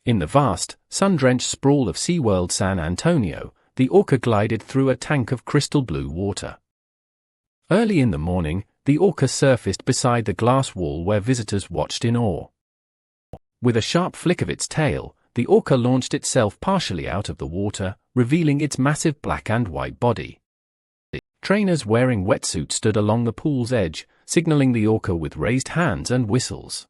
In the vast, sun-drenched sprawl of SeaWorld San Antonio, the orca glided through a tank of crystal blue water. Early in the morning, the orca surfaced beside the glass wall where visitors watched in awe. With a sharp flick of its tail, the orca launched itself partially out of the water, revealing its massive black and white body. Trainers wearing wetsuits stood along the pool's edge, signaling the orca with raised hands and whistles.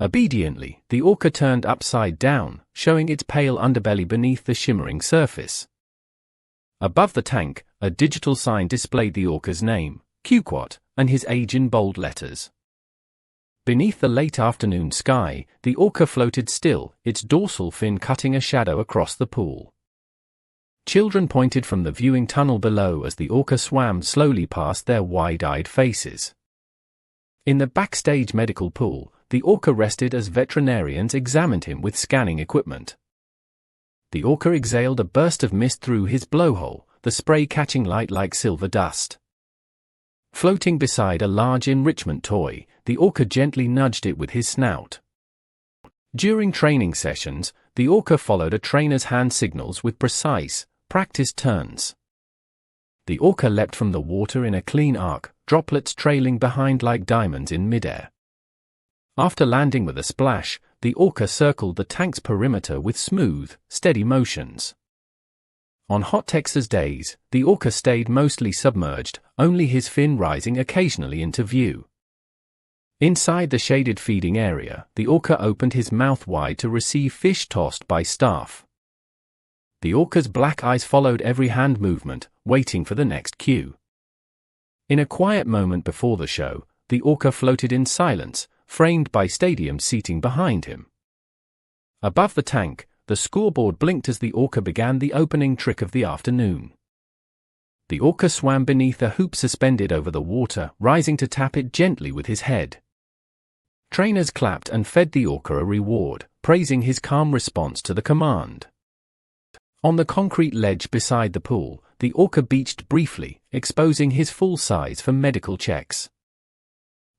Obediently, the orca turned upside down, showing its pale underbelly beneath the shimmering surface. Above the tank, a digital sign displayed the orca's name, QQuat, and his age in bold letters. Beneath the late afternoon sky, the orca floated still, its dorsal fin cutting a shadow across the pool. Children pointed from the viewing tunnel below as the orca swam slowly past their wide-eyed faces. In the backstage medical pool, the orca rested as veterinarians examined him with scanning equipment. The orca exhaled a burst of mist through his blowhole, the spray catching light like silver dust. Floating beside a large enrichment toy, the orca gently nudged it with his snout. During training sessions, the orca followed a trainer's hand signals with precise, practiced turns. The orca leapt from the water in a clean arc, droplets trailing behind like diamonds in midair. After landing with a splash, the orca circled the tank's perimeter with smooth, steady motions. On hot Texas days, the orca stayed mostly submerged, only his fin rising occasionally into view. Inside the shaded feeding area, the orca opened his mouth wide to receive fish tossed by staff. The orca's black eyes followed every hand movement, waiting for the next cue. In a quiet moment before the show, the orca floated in silence, framed by stadium seating behind him. Above the tank, the scoreboard blinked as the orca began the opening trick of the afternoon. The orca swam beneath a hoop suspended over the water, rising to tap it gently with his head. Trainers clapped and fed the orca a reward, praising his calm response to the command. On the concrete ledge beside the pool, the orca beached briefly, exposing his full size for medical checks.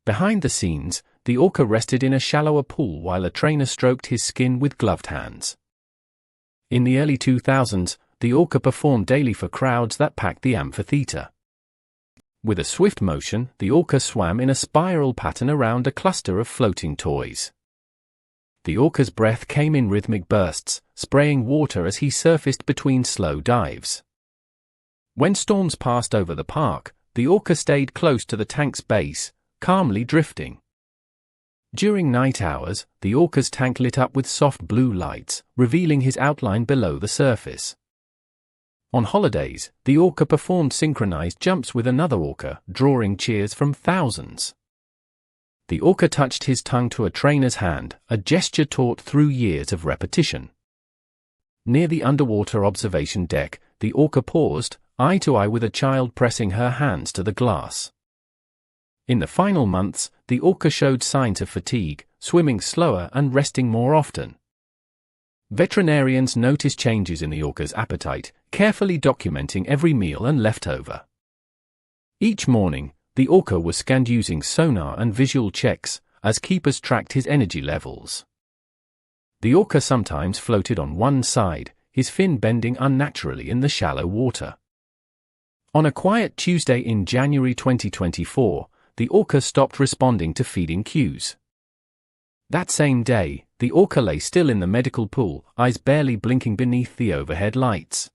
Behind the scenes, the orca rested in a shallower pool while a trainer stroked his skin with gloved hands. In the early 2000s, the orca performed daily for crowds that packed the amphitheater. With a swift motion, the orca swam in a spiral pattern around a cluster of floating toys. The orca's breath came in rhythmic bursts, spraying water as he surfaced between slow dives. When storms passed over the park, the orca stayed close to the tank's base, calmly drifting. During night hours, the orca's tank lit up with soft blue lights, revealing his outline below the surface. On holidays, the orca performed synchronized jumps with another orca, drawing cheers from thousands. The orca touched his tongue to a trainer's hand, a gesture taught through years of repetition. Near the underwater observation deck, the orca paused, eye to eye with a child pressing her hands to the glass. In the final months, the orca showed signs of fatigue, swimming slower and resting more often. Veterinarians noticed changes in the orca's appetite, carefully documenting every meal and leftover. Each morning, the orca was scanned using sonar and visual checks, as keepers tracked his energy levels. The orca sometimes floated on one side, his fin bending unnaturally in the shallow water. On a quiet Tuesday in January 2024, the orca stopped responding to feeding cues. That same day, the orca lay still in the medical pool, eyes barely blinking beneath the overhead lights.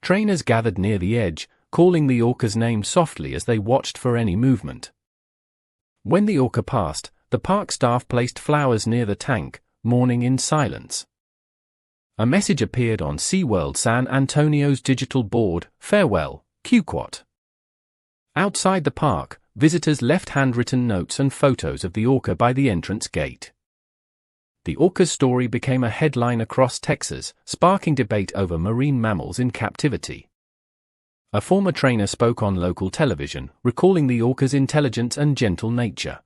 Trainers gathered near the edge, calling the orca's name softly as they watched for any movement. When the orca passed, the park staff placed flowers near the tank, mourning in silence. A message appeared on SeaWorld San Antonio's digital board, "Farewell, QQuat." Outside the park, visitors left handwritten notes and photos of the orca by the entrance gate. The orca's story became a headline across Texas, sparking debate over marine mammals in captivity. A former trainer spoke on local television, recalling the orca's intelligence and gentle nature.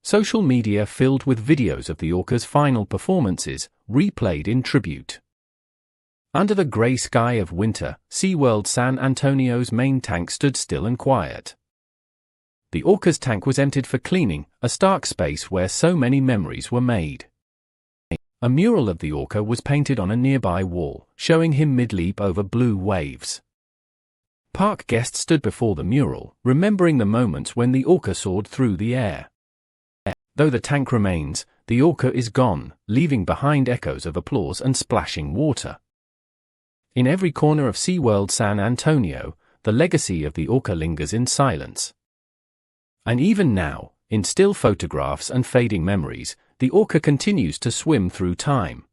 Social media filled with videos of the orca's final performances, replayed in tribute. Under the gray sky of winter, SeaWorld San Antonio's main tank stood still and quiet. The orca's tank was emptied for cleaning, a stark space where so many memories were made. A mural of the orca was painted on a nearby wall, showing him mid-leap over blue waves. Park guests stood before the mural, remembering the moments when the orca soared through the air. Though the tank remains, the orca is gone, leaving behind echoes of applause and splashing water. In every corner of SeaWorld San Antonio, the legacy of the orca lingers in silence. And even now, in still photographs and fading memories, the orca continues to swim through time.